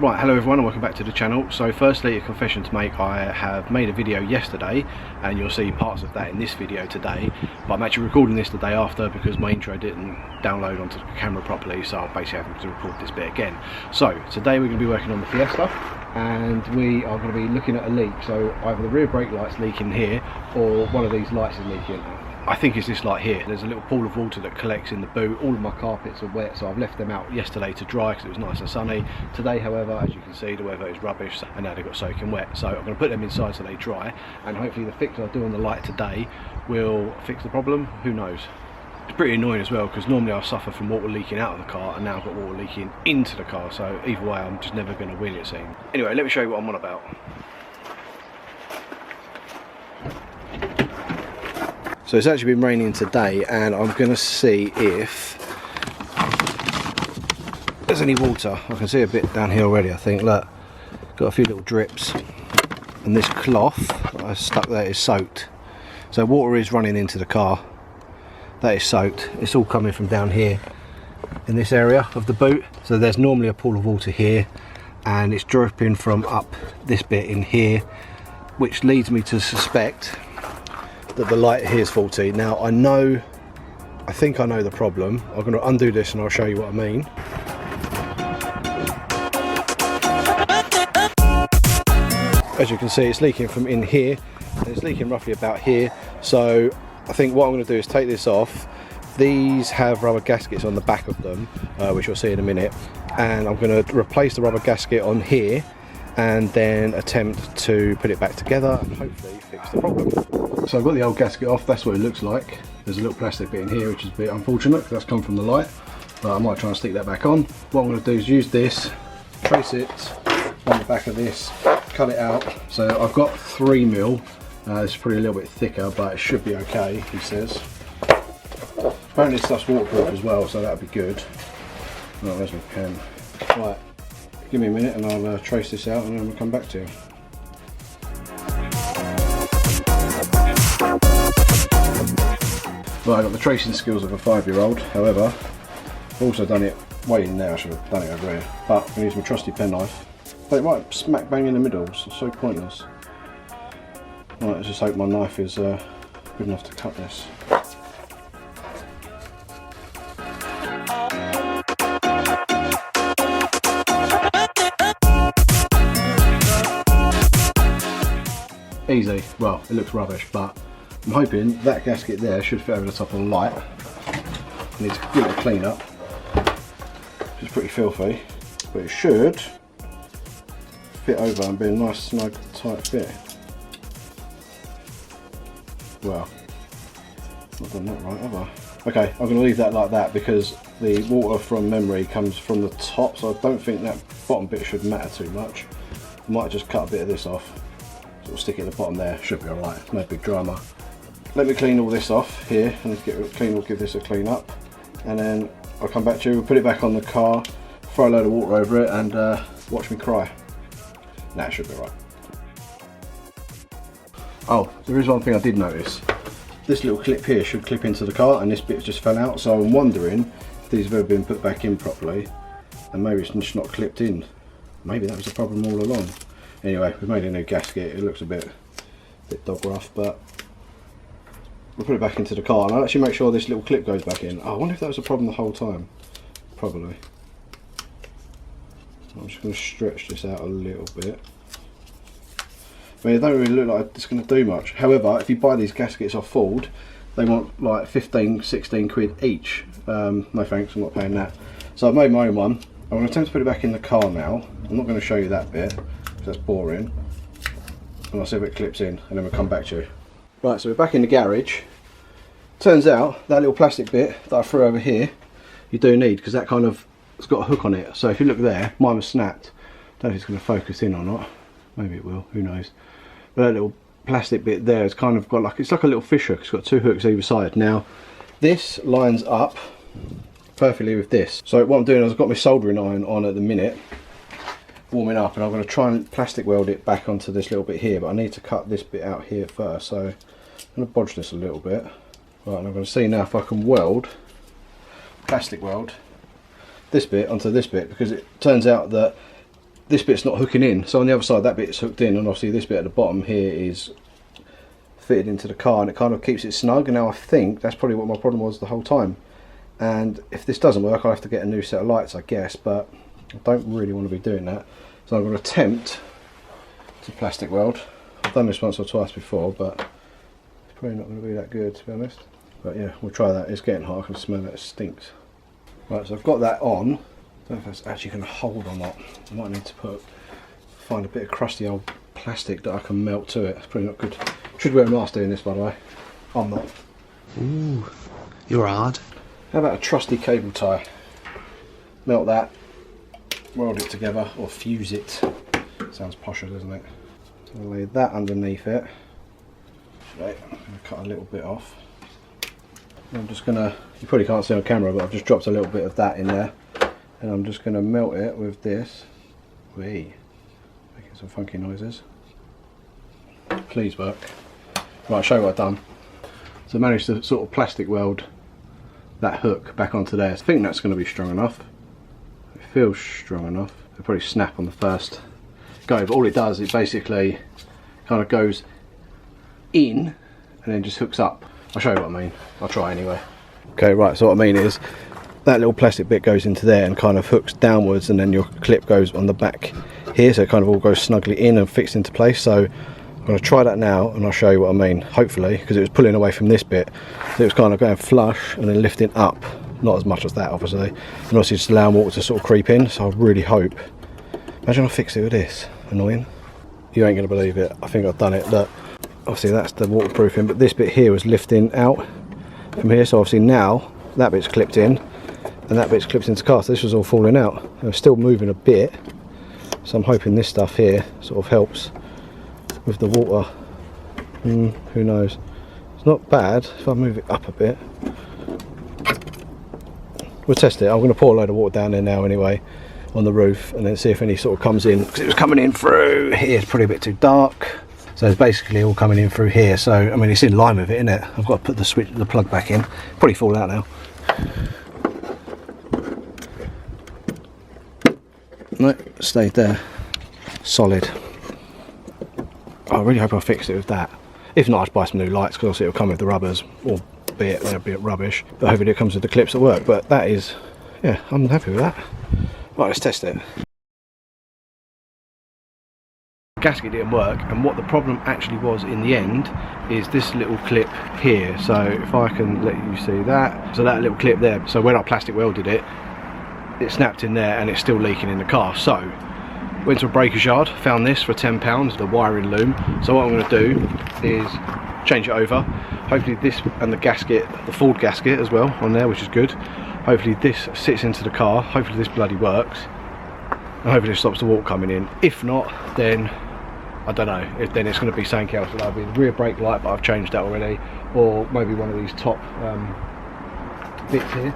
Right, hello everyone and welcome back to the channel. So firstly, a confession to make. I have made a video yesterday and you'll see parts of that in this video today, but I'm actually recording this the day after because my intro didn't download onto the camera properly, so I'm basically having to record this bit again. So today we're going to be working on the Fiesta and we are going to be looking at a leak. So either the rear brake light's leaking here or one of these lights is leaking. I think it's this light here. There's a little pool of water that collects in the boot. All of my carpets are wet, so I've left them out yesterday to dry because it was nice and sunny. Today, however, as you can see, the weather is rubbish and now they've got soaking wet. So I'm going to put them inside so they dry, and hopefully the fix I do on the light today will fix the problem. Who knows? It's pretty annoying as well because normally I suffer from water leaking out of the car and now I've got water leaking into the car. So either way, I'm just never going to win, it seems. Anyway, let me show you what I'm on about. So it's actually been raining today and I'm going to see if there's any water. I can see a bit down here already, I think. Look, got a few little drips, and this cloth that I stuck there is soaked. So water is running into the car. That is soaked. It's all coming from down here in this area of the boot. So there's normally a pool of water here and it's dripping from up this bit in here, which leads me to suspect that the light here is faulty. Now I think I know the problem. I'm going to undo this and I'll show you what I mean. As you can see, it's leaking from in here and it's leaking roughly about here. So I think what I'm going to do is take this off. These have rubber gaskets on the back of them, which you'll see in a minute, and I'm going to replace the rubber gasket on here and then attempt to put it back together and hopefully fix the problem. So I've got the old gasket off. That's what it looks like. There's a little plastic bit in here which is a bit unfortunate because that's come from the light, but I might try and stick that back on. What I'm going to do is use this, trace it on the back of this, cut it out. So I've got 3mm. It's probably a little bit thicker, but it should be okay, he says. Apparently this stuff's waterproof as well, so that'll be good. Right, there's my pen. Right, give me a minute and I'll trace this out and then we'll come back to you. Right, I've got the tracing skills of a 5-year-old, however, I've also done it way in there. I should have done it over here, but I'm going to use my trusty penknife. But it might smack bang in the middle, so it's so pointless. Right, let's just hope my knife is good enough to cut this. Easy. Well, it looks rubbish, but I'm hoping that gasket there should fit over the top of the light. I need to give it a clean up. It's pretty filthy, but it should fit over and be a nice, snug, tight fit. Well, not done that right, have I? Okay, I'm going to leave that like that because the water from memory comes from the top, so I don't think that bottom bit should matter too much. I might just cut a bit of this off. So we'll stick it at the bottom there, should be alright, no big drama. Let me clean all this off here, and we'll give this a clean up, and then I'll come back to you, we'll put it back on the car, throw a load of water over it, and watch me cry. Nah, it should be right. Oh, there is one thing I did notice. This little clip here should clip into the car, and this bit just fell out, so I'm wondering if these have ever been put back in properly, and maybe it's just not clipped in. Maybe that was the problem all along. Anyway, we've made a new gasket. It looks a bit dog rough, but we'll put it back into the car and I'll actually make sure this little clip goes back in. Oh, I wonder if that was a problem the whole time. Probably. I'm just going to stretch this out a little bit. I mean, it don't really look like it's going to do much. However, if you buy these gaskets off Ford, they want like 15, 16 quid each. No thanks, I'm not paying that. So I've made my own one. I'm going to attempt to put it back in the car now. I'm not going to show you that bit because that's boring. And I'll see if it clips in and then we'll come back to you. Right, so we're back in the garage. Turns out that little plastic bit that I threw over here, you do need, because that kind of, it's got a hook on it. So if you look there, mine was snapped. Don't know if it's going to focus in or not. Maybe it will, who knows. But that little plastic bit there has kind of got like, it's like a little fish hook. It's got 2 hooks either side. Now, this lines up perfectly with this. So what I'm doing is I've got my soldering iron on at the minute, warming up, and I'm going to try and plastic weld it back onto this little bit here, but I need to cut this bit out here first, so I'm going to bodge this a little bit. Right, and I'm going to see now if I can plastic weld this bit onto this bit, because it turns out that this bit's not hooking in. So on the other side that bit's hooked in, and obviously this bit at the bottom here is fitted into the car, and it kind of keeps it snug. And now I think that's probably what my problem was the whole time. And if this doesn't work, I'll have to get a new set of lights, I guess, but I don't really want to be doing that. So I'm going to attempt to plastic weld. I've done this once or twice before, but it's probably not going to be that good, to be honest. But yeah, we'll try that. It's getting hot, I can smell it, it stinks. Right, so I've got that on. I don't know if that's actually going to hold or not. I might need to find a bit of crusty old plastic that I can melt to it. It's probably not good. Should wear a mask doing this, by the way. I'm not. Ooh, you're hard. How about a trusty cable tie? Melt that, weld it together, or fuse it. Sounds posher, doesn't it? So I'll lay that underneath it. Right, I'm going to cut a little bit off. I'm just going to, you probably can't see on camera, but I've just dropped a little bit of that in there. And I'm just going to melt it with this. Wee. Making some funky noises. Please work. Right, I'll show you what I've done. So I managed to sort of plastic weld that hook back onto there. I think that's going to be strong enough. It feels strong enough. It'll probably snap on the first go, but all it does, it basically kind of goes in and then just hooks up. I'll show you what I mean. I'll try anyway. Okay, right, so what I mean is that little plastic bit goes into there and kind of hooks downwards, and then your clip goes on the back here, so it kind of all goes snugly in and fixed into place. So I'm going to try that now and I'll show you what I mean, hopefully, because it was pulling away from this bit, so it was kind of going flush and then lifting up, not as much as that obviously, and obviously just allowing water to sort of creep in. So I really hope, imagine I fix it with this, annoying. You ain't going to believe it, I think I've done it. Look, obviously that's the waterproofing, but this bit here was lifting out from here, so obviously now that bit's clipped in and that bit's clipped into car, so this was all falling out. It was still moving a bit, so I'm hoping this stuff here sort of helps with the water. Who knows? It's not bad if I move it up a bit. We'll test it. I'm going to pour a load of water down there now anyway on the roof, and then see if any sort of comes in, because it was coming in through here. It's probably a bit too dark, so it's basically all coming in through here. So I mean, it's in line with it, isn't it? I've got to put the plug back in. Probably fall out now. No, stayed there, solid. I really hope I fixed it with that. If not, I'd buy some new lights, because obviously it'll come with the rubbers, albeit they're a bit rubbish, but hopefully it comes with the clips at work. But that is, yeah, I'm happy with that. Right, let's test it. The gasket didn't work, and what the problem actually was in the end is this little clip here. So if I can let you see that, so that little clip there, so when I plastic welded it, it snapped in there and it's still leaking in the car. So went to a breaker's yard, found this for £10, the wiring loom. So what I'm going to do is change it over. Hopefully this, and the gasket, the Ford gasket as well on there, which is good. Hopefully this sits into the car, hopefully this bloody works, and hopefully it stops the water coming in. If not, then I don't know, if then it's going to be something else. It'll be the rear brake light, but I've changed that already, or maybe one of these top bits here.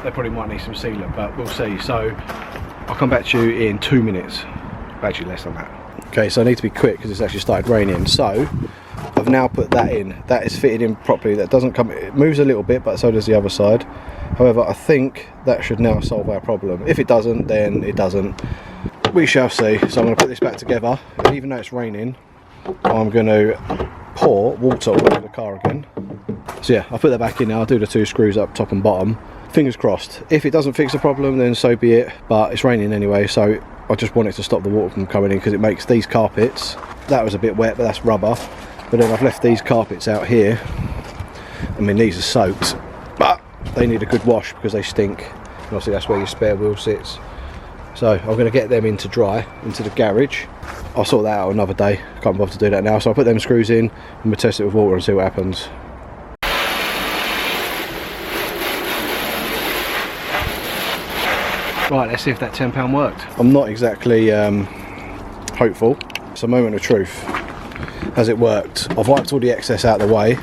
They probably might need some sealant, but we'll see. So I'll come back to you in 2 minutes, actually less than that. Okay, so I need to be quick because it's actually started raining. So I've now put that in. That is fitted in properly. That doesn't come, it moves a little bit, but so does the other side. However, I think that should now solve our problem. If it doesn't, then it doesn't. We shall see. So I'm going to put this back together. Even though it's raining, I'm going to pour water all over the car again. So yeah, I'll put that back in now. I'll do the 2 screws up top and bottom. Fingers crossed. If it doesn't fix the problem, then so be it. But it's raining anyway, so I just want it to stop the water from coming in, because it makes these carpets, that was a bit wet, but that's rubber. But then I've left these carpets out here. I mean, these are soaked, but they need a good wash because they stink. And obviously that's where your spare wheel sits. So I'm going to get them in to dry into the garage. I'll sort that out another day. Can't bother to do that now. So I'll put them screws in and we'll test it with water and see what happens. Right, let's see if that £10 worked. I'm not exactly hopeful. It's a moment of truth. Has it worked? I've wiped all the excess out of the way.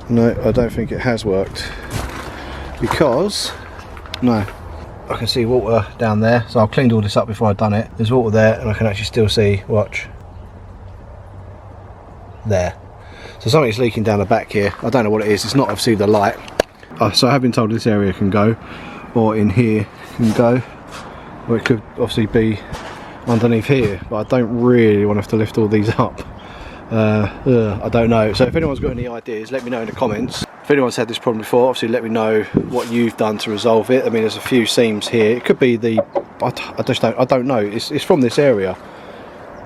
No, I don't think it has worked. Because, no, I can see water down there. So I've cleaned all this up before I've done it. There's water there and I can actually still see, watch, there. So something's leaking down the back here. I don't know what it is. It's not obviously the light. So I have been told this area can go, or in here can go. or it could obviously be underneath here, but I don't really want to have to lift all these up. I don't know. So if anyone's got any ideas, let me know in the comments. If anyone's had this problem before, obviously let me know what you've done to resolve it. I mean, there's a few seams here. It could be the, I don't know. It's from this area.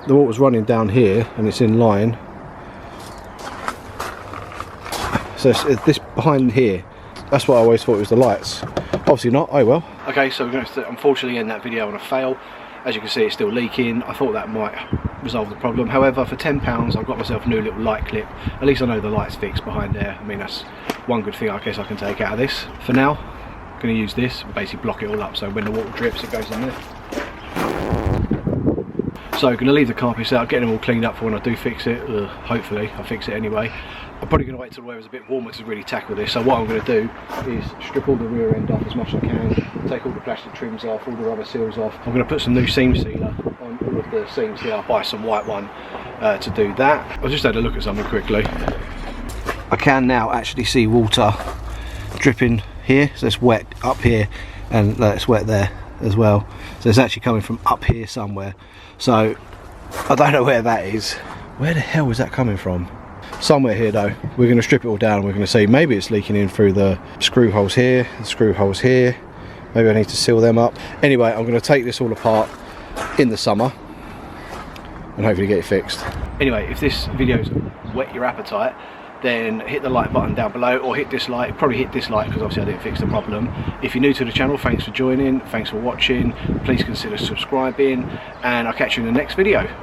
The water's running down here and it's in line. So it's this behind here. That's what I always thought it was the lights. Obviously not. Oh well. Okay, so we're going to unfortunately end that video on a fail. As you can see, it's still leaking. I thought that might resolve the problem. However, for £10 I've got myself a new little light clip. At least I know the light's fixed behind there. I mean, that's one good thing I guess I can take out of this. For now, I'm going to use this, basically block it all up, so when the water drips it goes in there. So I'm going to leave the carpets out, get them all cleaned up for when I do fix it. Hopefully I'll fix it anyway. I'm probably going to wait till the weather's a bit warmer to really tackle this. So what I'm going to do is strip all the rear end off as much as I can, take all the plastic trims off, all the rubber seals off. I'm going to put some new seam sealer on all of the seams here. I'll buy some white one to do that. I just had a look at something quickly. I can now actually see water dripping here, so it's wet up here and it's wet there as well. So it's actually coming from up here somewhere. So I don't know where that is. Where the hell is that coming from? Somewhere here though. We're going to strip it all down. We're going to see, maybe it's leaking in through the screw holes here, the screw holes here. Maybe I need to seal them up. Anyway, I'm going to take this all apart in the summer and hopefully get it fixed. Anyway, if this video's whet your appetite, then hit the like button down below, or hit dislike. Probably hit dislike because obviously I didn't fix the problem. If you're new to the channel, thanks for joining, thanks for watching. Please consider subscribing, and I'll catch you in the next video.